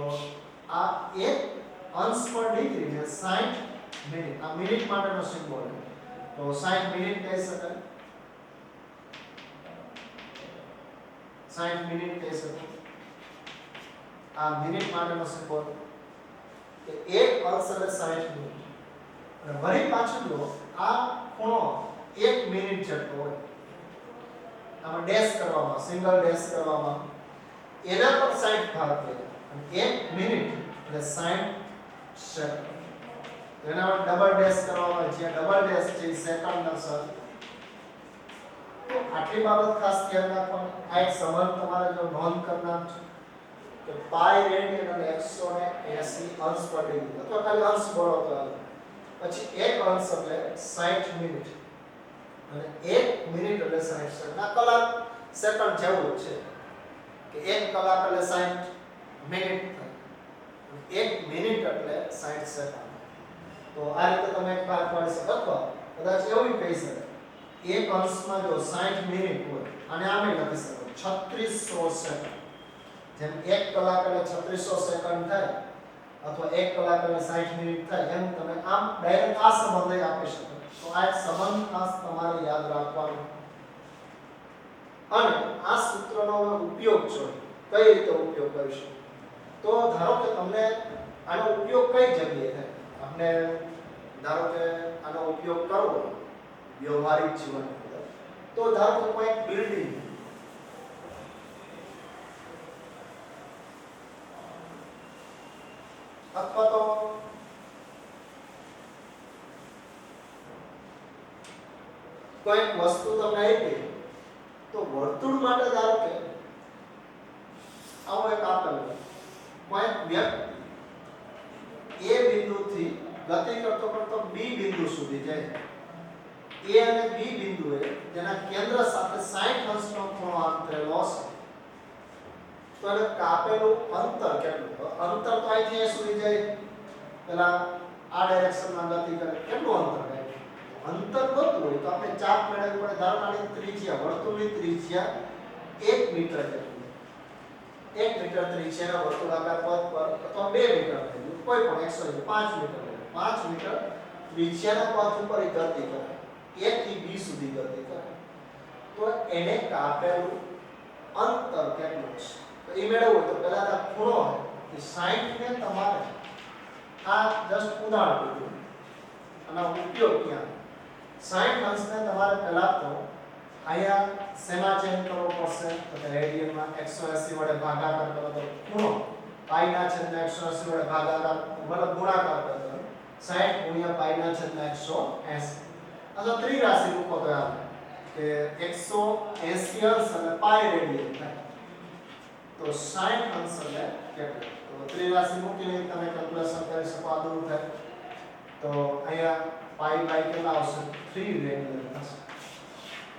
Speaker 1: આ એક અંશ પર ડિગ્રી ને 60 મિનિટ, આ મિનિટ માટેનો સિમ્બોલ છે. તો 60 મિનિટ કહી શકાય, 60 મિનિટ કહી શકાય. આ મિનિટ માટેનો સિમ્બોલ કે એક અંશ એટલે 60 મિનિટ. અને વળી પાછું જો આ ખૂણો 1 મિનિટ જેટલો હોય, આમાં ડેશ કરવામાં, સિંગલ ડેશ કરવામાં, એના પર 60 ભાગ થાય અને 1 મિનિટ એટલે 60 સેકન્ડ. એના પર ડબલ ડેશ કરવામાં, જે ડબલ ડેશ છે સેકન્ડ દર્શાવે. તો આટલી બાબત ખાસ ધ્યાન રાખવાની. આ એક સંબંધ તમારે જો નોંધ કરનાર છે કે પાઈ રેડિયન અને 180 અંશ પર ડિગ્રી, અથવા ખાલી અંશ બોલો તો આવે. પછી એક અંશ એટલે 60 મિનિટ અને 1 મિનિટ એટલે 60 સેકન્ડ. આ કલાક સેકન્ડ જેવું જ છે કે 1 કલાક એટલે 60 મિનિટ થાય, 1 મિનિટ એટલે 60 સેકન્ડ. તો આ રીતે તમે એક ભાગ પાડી શકો. અથવા કદાચ એવું કહી શકાય એક અંશમાં જો 60 મિનિટ હોય અને આમે લખી શકો 3600 સેકન્ડ. જેમ 1 કલાક એટલે 3600 સેકન્ડ થાય, અથવા 1 કલાક એટલે 60 મિનિટ થાય, એમ તમે આમ ડાયરેક્ટ આ સંબંધ આપી શકો. તો આ એક સંબંધ ખાસ તમારે યાદ રાખવાનો. અને આ સૂત્રનો ઉપયોગ છે, કઈ રીતે ઉપયોગ કરીશું? તો ધારો કે તમને આનો ઉપયોગ કઈ જગ્યાએ થાય? આપણે ધારો કે આનો ઉપયોગ કરવો વ્યવહારિક જીવનમાં, તો ધારો કે કોઈ એક બિલ્ડિંગ અથવા તો કોઈ વસ્તુ તમને આપી, તો વર્તુળ માટે ધારો કે આવો એક આપેલો કોઈ વ્યક્તિ એ બિંદુથી ગતિ કરતો કરતો બી બિંદુ સુધી જાય. એ અને બી બિંદુએ તેના કેન્દ્ર સાથે 60 અંશનો ખૂણો આંતરેલો હશે. તો એને કાપેલું અંતર કેટલું? અંતર તો અહીંથી અહીં સુધી જાય, પેલા આ ડાયરેક્શનમાં ગતિ કરે, કેટલું અંતર થાય? અંતર ગોતવું હોય તો આપણે ચાપ મેળવવી પડે. ધારો કે ત્રિજ્યા, વર્તુળની ત્રિજ્યા 1 મીટર જેટલી, 1 મીટર ત્રિજ્યાના વર્તુળાકાર પથ પર, અથવા 2 મીટર થઈ કોઈ પણ 105 મીટર, 5 મીટર ત્રિજ્યાના પથ ઉપર એ ગતિ કરે, A થી B સુધી ગતિ કરે. તો એને કાપેલું અંતર કેટલું છે? તો એ મેળવવું તો પહેલા આ ખૂણો છે 60 ને તમારે આ જસ્ટ ઉદાહરણ દીધું, આનો ઉપયોગ ક્યાં? 60 અંશને તમારે પહેલા તો અહીંયા શેમાં ચેન્જ કરવો પડશે? તો કે રેડિયનમાં 180 વડે ભાગાકાર કરો તો ખૂણો પાઈના છેદમાં 180 વડે ભાગાકાર મતલબ ગુણાકાર કરો 60 ગુણ્યા પાઈના છેદમાં 180. આ તો ત્રિરાશિ રૂપો તો આવે કે 180 અંશ અને પાઈ રેડિયન થાય. તો 60 અંશ એટલે કેટલું? તો ત્રિરાશિ મૂકીને તમે કેલ્ક્યુલેશન કરી શકો. આ દૂર થાય તો અહીંયા પાઈ બાય કેટલા આવશે? 3 રેડિયન થશે.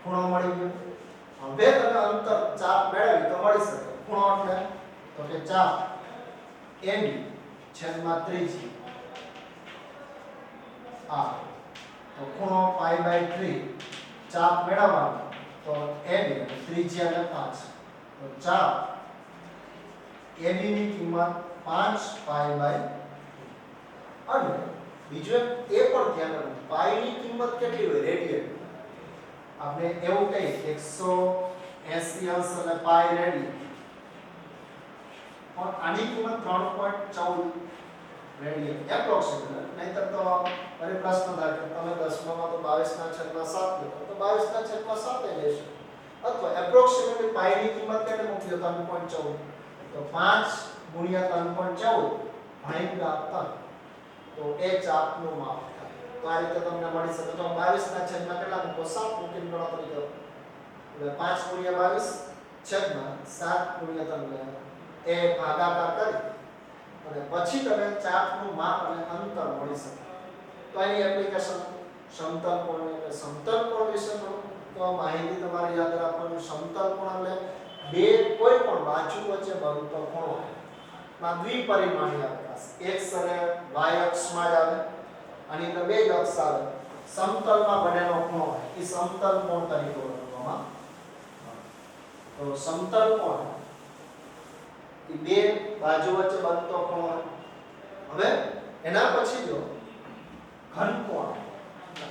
Speaker 1: ખૂણો મળી ગયો. હવે તમે અંતર ચાપ મેળવી તો મળી શકે. ખૂણો એટલે તો કે ચાપ AB છેદમાં ત્રિજ્યા આ. તો ખૂણો π/3 ચાપ મેળવવાનો તો AB ત્રિજ્યા ને 5. તો ચાપ AB ની કિંમત 5π/3 અને બીજું એ પણ ધ્યાન રાખવું પાઈ ની કિંમત કેટલી હોય રેડિયન. આપણે એવું કહીએ 180 અંશ અને પાઈ રેડિયન, પણ આની કિંમત 3.14 રેડિયન એપ્રોક્સિમેટ. નહીતર તો અરે પ્રશ્ન થાય કે તમે 10માં તો 22/7 લો તો 22/7 લેશો, અથવા એપ્રોક્સિમેટલી પાઈ ની કિંમત કેટલી મૂકી દો 3.14. તો 5 ગુણ્યા 3.14 ભાગ્યા 3 તો એ ચાપનું માપ થાય. તો આ રીતે તમને મળી શકે. તો 22/7 કેટલા મૂકો 7 મૂકીને ગણતરી કરો એટલે 5 ગુણ્યા 22 7 ગુણ્યા 3 એ ભાગાકાર કરી અને પછી તમે ચાપનું માપ અને અંતર મળી શકે. તો એની એપ્લિકેશન સમતલ કોણ એટલે સમતલ કોણ વિશે તો માહિતી તમારે યાદ રાખવાની. સમતલ કોણ એટલે બે કોઈ પણ બાજુ વચ્ચે બનતો ખૂણો માં દ્વિપરિમાણીય અક્ષ x અને y અક્ષમાં જ આવે. આની અંદર બે જ અક્ષ આવે. સમતલમાં બનેલો ખૂણો હોય એ સમતલ કોણ તરીકે ઓળખવામાં આવે. તો સમતલ કોણ એ બે બાજુ વચ્ચે બનતો ખૂણો હોય. હવે એના પછી જો ઘનકોણ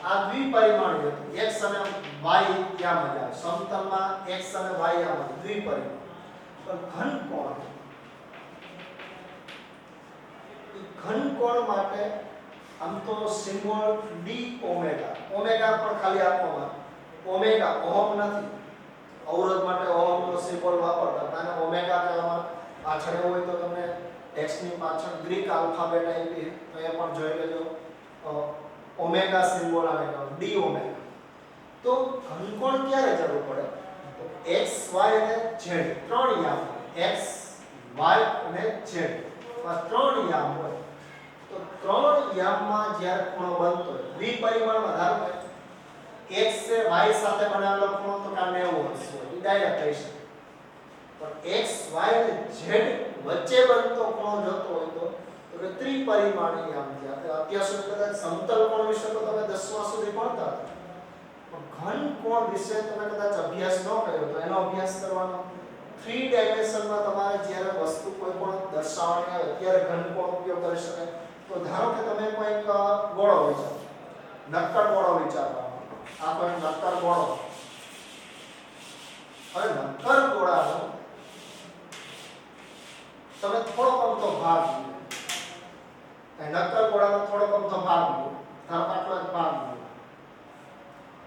Speaker 1: આ દ્વિપરિમાણીય x અને y ક્યાંમાં જાય સમતલમાં x અને y આમાં દ્વિપરિમાણ. પણ ઘનકોણ માટે આમ તો સિમ્બોલ d ઓમેગા. ઓમેગા પણ ખાલી આપવામાં ઓમેગા ઓહમ નથી. અવરોધ માટે ઓહમનો સિમ્બોલ વાપરતા અને ઓમેગા કહેવામાં પાછળ હોય તો તમને ટેક્સ્ટ ની પાછળ ગ્રીક આલ્ફાબેટ આપી તો એ પણ જોઈ લેજો. ઓમેગા સિમ્બોલ આવે d ઓમેગા. તો ઘનકોણ ક્યારે જરૂર પડે તો x y અને z ત્રણ યામ x y અને z આ ત્રણ યામ હોય. તો ત્રણ યામમાં જ્યારે ખૂણો બનતો હોય દ્વિપરિમાણમાં ધારો કે x છે y સાથે બનાવેલો ખૂણો તો કે 90 અંશ હોય એ ડાયરેક્ટ કહી શકે. પણ x y અને z વચ્ચે બનતો ખૂણો જોતો હોય તો કે ત્રિપરિમાણીય યામ છે. અત્યાર સુધી કદાચ સમતલ કોણ વિશે તો તમે 10મા સુધી ભણતા હતા, પણ ઘનકોણ વિશે તમે કદાચ અભ્યાસ ન કર્યો તો એનો અભ્યાસ કરવાનો. 3 ડાયમેન્શનમાં તમારે જ્યારે વસ્તુ કોઈ પણ દર્શાવવાની આવે ત્યારે ઘનકોણ ઉપયોગ કરી શકાય. તો ધારો કે તમે કોઈક ગોળો વિચારો, નક્કર ગોળો વિચારવાનો. આ કોઈ નક્કર ગોળો. હવે નક્કર ગોળાનો તમે થોડો અમથો ભાગ લો. નક્કર ગોળાનો થોડો અમથો ભાગ લો. ધારો કે આટલો જ ભાગ લો.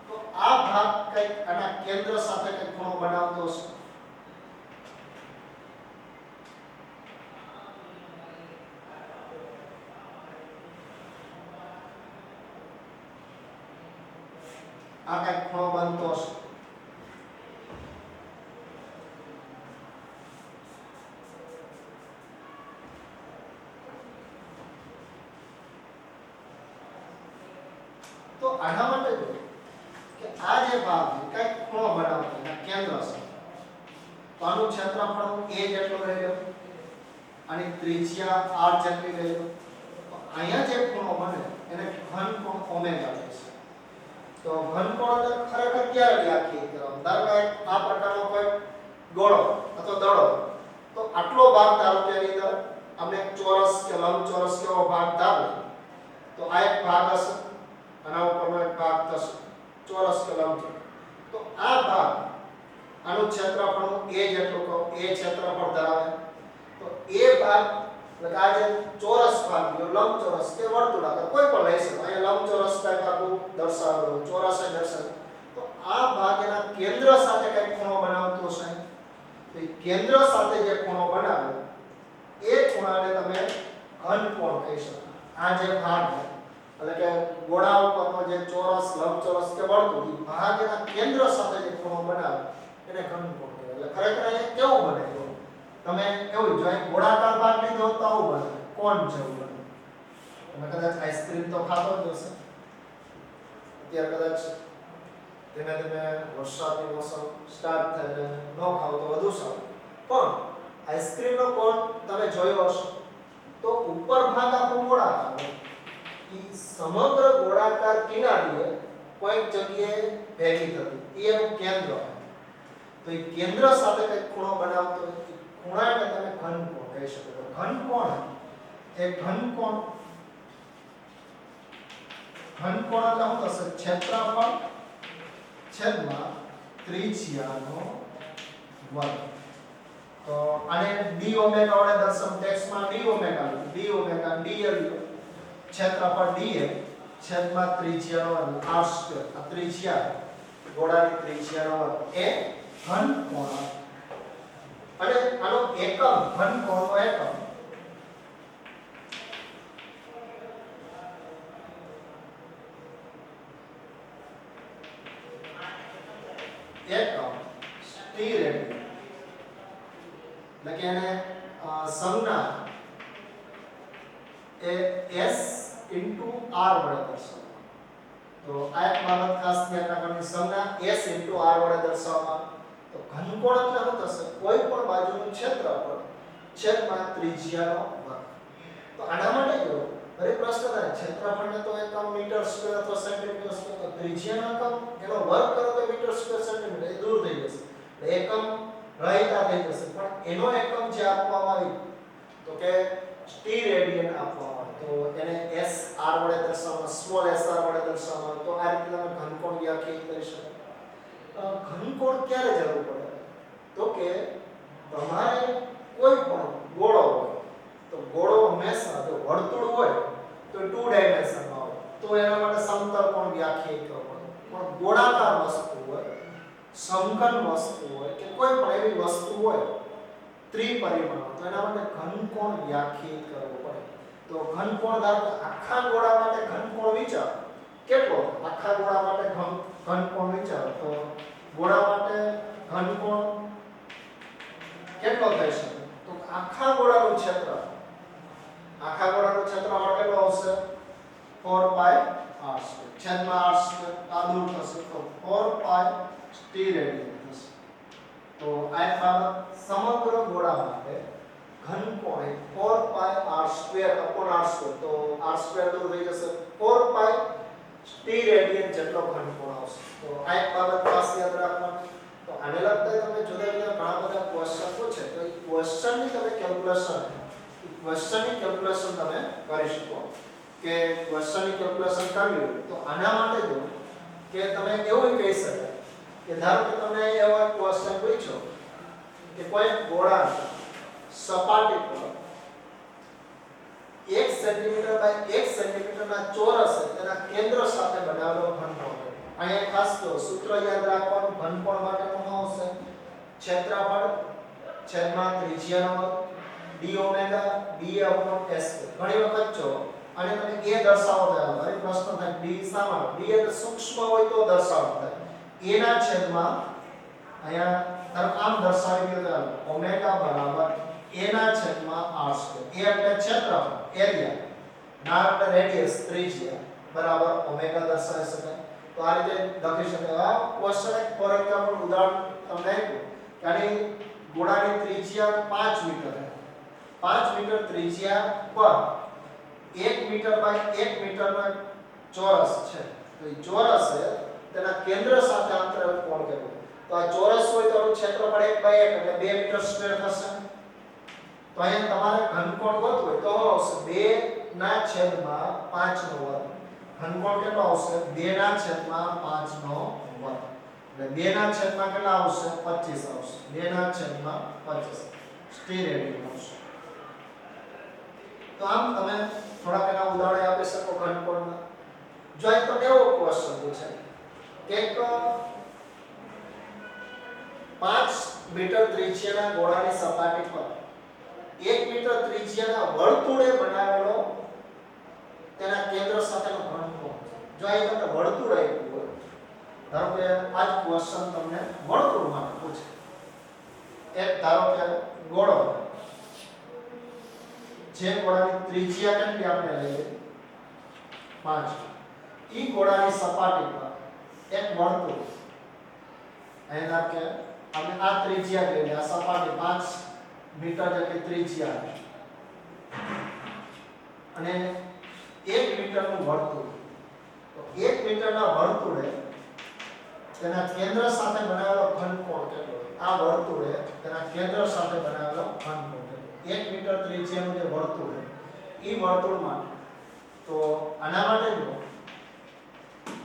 Speaker 1: તો આ ભાગ કંઈક આના કેન્દ્ર સાથે કંઈક ખૂણો બનાવતો હશે. આ કંઈક ખૂણો બનતો હશે. તો આના માટે જો કે આ જે ભાગ છે કંઈક ખૂણો બનાવતો એના કેન્દ્ર છે. તો આનું ક્ષેત્રફળ a જેટલું લઈ લો, આની ત્રિજ્યા r જેટલી લઈ લો. તો અહીંયા જે ખૂણો બને એને ઘનકોણ ઓમેગા કહે છે. તો ઘનકોણ એટલે ખરેખર ક્યારે વ્યાખ્યાયિત કરવામાં ધારો કે આ પ્રકારનો કોઈ ગોળો અથવા દડો તો આટલો ભાગ ધારો કે એની અંદર આપણે ચોરસ કે લંબચોરસ કેવો ભાગ ધારો તો આ એક ભાગ હશે, આના ઉપરનો એક ભાગ થશે ચોરસ કે લંબચોરસ. તો આ ભાગ આનું ક્ષેત્રફળ a જેટલું કહો a ક્ષેત્રફળ ધરાવે. તો એ ભાગ એટલે આ જે ચોરસ ભાગ જો લંબચોરસ કે વર્તુળાકાર કોઈ પણ લઈ શકો. અહીંયા લંબચોરસ ટાઈપ આખું દર્શાવેલું ચોરસ દર્શાવે. તો આ ભાગ એના કેન્દ્ર સાથે કંઈક ખૂણો બનાવતો હશે. તો એ કેન્દ્ર સાથે જે ખૂણો બનાવે એ ખૂણાને તમે ઘનકોણ કહી શકો. આ જે ભાગ એટલે કે ગોળા ઉપરનો જે ચોરસ લંબચોરસ કે વર્તુળ એ ભાગ એના કેન્દ્ર સાથે જે ખૂણો બનાવે એને ઘનકોણ કહેવાય. એટલે ખરેખર અહીંયા કેવું બને તમે એવું જો એક ગોળાકાર ભાગ લીધો તો આવું બને કોણ જેવું બને. તમે કદાચ આઈસ્ક્રીમ તો ખાતો જ હશે અત્યારે કદાચ ધીમે ધીમે વરસાદની મોસમ સ્ટાર્ટ થાય એટલે ન ખાવ તો વધુ સારું. પણ આઈસ્ક્રીમનો કોન તમે જોયો હશે તો ઉપર ભાગ આખો ગોળાકાર હોય. ઈ સમગ્ર ગોળાકાર કિનારીએ કોઈક જગ્યાએ ભેગી થતી એ એનું કેન્દ્ર હોય. તો એ કેન્દ્ર સાથે કંઈક ખૂણો બનાવતો હોય. ખૂણાને તમે ઘનકોણ કહી શકો. તો ઘનકોણ એ ઘનકોણ એટલે શું થશે? ક્ષેત્રફળ છેદમાં ત્રિજ્યાનો વર્ગ. તો આને d ઓમેગા વડે દર્શાવ. ટેક્સ્ટમાં d ઓમેગા dl ક્ષેત્રફળ dl છેદમાં ત્રિજ્યાનો વર્ગ r સ્ક્વેર. આ ત્રિજ્યા ગોળાની ત્રિજ્યાનો વર્ગ એ ઘનકોણ. અને આનો એકમ ઘનકોણનો એકમ સ્ટીરેડિયન. એટલે કે એને સંજ્ઞા એ s * r વડે દર્શાવવામાં. તો આ એક બાબત ખાસ ધ્યાન રાખવાની. સંજ્ઞા s * r વડે દર્શાવવામાં. તો ઘનકોણ એટલે શું થશે? કોઈ પણ બાજુનું ક્ષેત્રફળ છેદમાં ત્રિજ્યાનો વર્ગ. તો આના માટે જો દરેક પ્રશ્ન થાય ક્ષેત્રફળને તો એકમ મીટર સ્ક્વેર અથવા સેન્ટીમીટર સ્ક્વેર, તો ત્રિજ્યાનો એકમ એનો વર્ગ કરો તો મીટર સ્ક્વેર સેન્ટીમીટર એ દૂર થઈ જશે. એકમ રહિતા થઈ જશે. પણ એનો એકમ જે આપવામાં આવ્યું તો કે સ્ટીરેડિયન આપવામાં આવ્યું. તો એને SR વડે દર્શાવવામાં, સ્મોલ SR વડે દર્શાવવામાં. તો આ રીતે તમે ઘનકોણ વ્યાખ્યાયિત કરી શકો. ઘનકોણ ક્યારે જરૂર પડે? તો કે તમારે કોઈ પણ ગોળો હોય તો ગોળો હંમેશા જો વર્તુળ હોય તો 2 ડાયમેન્શનમાં હોય તો એના માટે સમતલ કોણ વ્યાખ્યાયિત કરવો પડે. પણ ગોળાકાર વસ્તુ હોય, સમઘન વસ્તુ હોય કે કોઈ પણ એવી વસ્તુ હોય ત્રિપરિમાણ, તો એના માટે ઘનકોણ વ્યાખ્યાયિત કરવો પડે. તો ઘનકોણ ધારો કે આખા ગોળા માટે ઘનકોણ વિચારો કેટલો? આખા ગોળા માટે ઘનકોણ વિચારો તો ગોળા માટે ઘનકોણ કેટલો થઈ શકે? તો આખા ગોળાનું ક્ષેત્રફળ કેટલો આવશે? 4 pi r સ્ક્વેર છેદમાં r સ્ક્વેર. આ દૂર થશે તો 4 pi સ્ટીરેડિયન થશે. તો આ એક બાબત સમગ્ર ગોળા માટે ઘનકોણ 4 pi r square upon r square. તો r સ્ક્વેર દૂર થઈ જશે. 4 pi સ્ટીરેડિયન જેટલો ઘનકોણ આવશે. તો આ એક બાબત ખાસ યાદ રાખવાની. તો આને લગતા તમે જુદા જુદા ઘણા બધા ક્વેશ્ચન પૂછે તો એ ક્વેશ્ચનની તમે કેલ્ક્યુલેશન તમે કરી શકો. કે ક્વેશ્ચનની કેલ્ક્યુલેશન કરવી હોય તો આના માટે જો કે તમે એવું કહી શકાય કે ધારો કે તમને એવો ક્વેશ્ચન પૂછ્યો કે કોઈ ગોળા સપાટી પર 1 સેન્ટીમીટર બાય 1 સેન્ટીમીટરના ચોરસ તેના કેન્દ્ર સાથે બનાવેલો ઘનકોણ. અહીંયા ખાસ તો સૂત્ર યાદ રાખવાનું. ઘનકોણ માટેનું શું આવશે? ક્ષેત્રફળ છેદમાં ત્રિજ્યાનો વર્ગ d ઓમેગા d/s. ઘણી વખત જો અને તમે a દર્શાવો તો ઘણી પ્રશ્ન થાય d શામાં? d એટલે સૂક્ષ્મ હોય તો દર્શાવો થાય. a ના છેદમાં અહીંયા તરફ આમ દર્શાવી દો તો ઓમેગા બરાબર a ના છેદમાં r સ્ક્વેર. a એટલે ક્ષેત્રફળ એરિયા, ના એટલે રેડિયસ ત્રિજ્યા બરાબર ઓમેગા દર્શાવી શકાય. તો આ રીતે લખી શકાય. આ ક્વેશ્ચન એક ફોર એક્ઝામ્પલ ઉદાહરણ તમને આપ્યું કે આની ગોળાની ત્રિજ્યા 5 મીટર છે. 5 મીટર ત્રિજ્યા પર 1 મીટર બાય 1 મીટરનો ચોરસ છે. તો એ ચોરસ છે તેના કેન્દ્ર સાથે અંતર કોણ કહેવાય. તો આ ચોરસ હોય તો એનું ક્ષેત્રફળ 1 બાય 1 એટલે 2 મીટર સ્ક્વેર થશે. તો અહીંયા તમારે ઘનકોણ ગોતવું હોય તો આવશે 2 ના છેદમાં 5 નો વર્ગ. ઘનકોણ કેટલો આવશે? 2 ના છેદમાં 5 નો વર્ગ. એટલે 2 ના છેદમાં કેટલા આવશે? 25 આવશે. 2 ના છેદમાં 25 સ્ટીરેડિયન આવશે. તો આમ તમે થોડા એના ઉદાહરણ આપી શકો ઘનકોણના. જો એક તો એવો ક્વેશ્ચન પૂછે કે 5 મીટર ત્રિજ્યાના ગોળાની સપાટી પર 1 મીટર ત્રિજ્યાના વર્તુળે બનાવેલો તેના કેન્દ્ર સાથેનો ઘનકોણ. જો આ તમને વર્તુળ આપ્યું હોય, ધારો કે આ જ ક્વેશ્ચન તમને વર્તુળ માટે પૂછે. એક ધારો કે ગોળો, જે ગોળાની ત્રિજ્યા કેટલી આપણે લઈએ 5. ઈ ગોળાની સપાટી પર એક વર્તુળ અહીંયા કે આપણે આ ત્રિજ્યા લઈએ, આ સપાટી 5 મીટર જેટલી ત્રિજ્યા અને 1 મીટરનું વર્તુળ. તો 1 મીટરના વર્તુળે તેના કેન્દ્ર સાથે બનાવેલો ઘનકોણ કેટલો? આ વર્તુળે તેના કેન્દ્ર સાથે બનાવેલો ઘનકોણ કેટલો? 1 મીટર ત્રિજ્યાનું જે વર્તુળ છે એ વર્તુળમાં તો આના માટે જો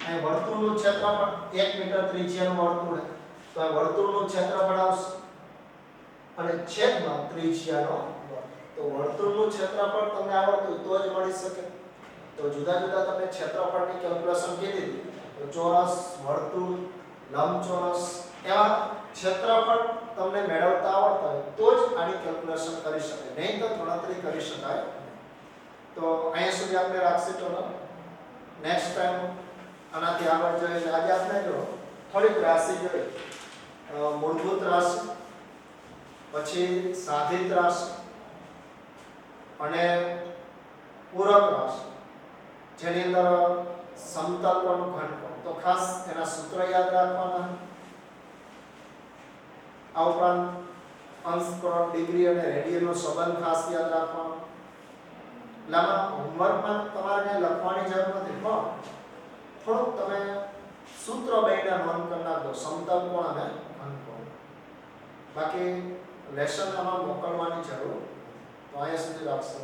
Speaker 1: અહીં વર્તુળનું ક્ષેત્રફળ 1 મીટર ત્રિજ્યાનું વર્તુળ છે તો આ વર્તુળનું ક્ષેત્રફળ આવશે અને છેદમાં ત્રિજ્યાનો વર્ગ. તો વર્તુળનું ક્ષેત્રફળ તમને આવડતું હોય તો જ મળી શકે. તો જુદા જુદા તમે ક્ષેત્રફળની કેલ્ક્યુલેશન કીધી તો ચોરસ, વર્તુળ, લંબચોરસ એવા ક્ષેત્રફળ તમને મેળવતા આવડતા હોય તો જ આની કેલ્ક્યુલેશન કરી શકાય, નહીં તો ગણતરી કરી શકાય. તો અહીંયા સુધી આપણે રાખીશું. ચલો નેક્સ્ટ ટાઈમ આનાથી આગળ જોઈએ. આજે આપણે જો થોડીક રાશિ જોઈએ, મૂળભૂત રાશિ, પછી સાધિત રાશિ અને પૂરક રાશિ, જેની અંદર સમતલકોણનું ઘનકોણ. તો ખાસ એના સૂત્ર યાદ રાખવાના. આ ઉપરાંત અંશ, કોણ, ડિગ્રી અને રેડિયનનો સંબંધ ખાસ યાદ રાખવાનો. લામાં હોમવર્કમાં તમારે કંઈ લખવાની જરૂર નથી, પણ થોડુંક તમે સૂત્ર બેયના નોંધ કરી નાખો, સમતલકોણ અને ઘનકોણ. બાકી લેસન આમાં મોકલવાની જરૂર. તો અહીંયા સુધી રાખશો.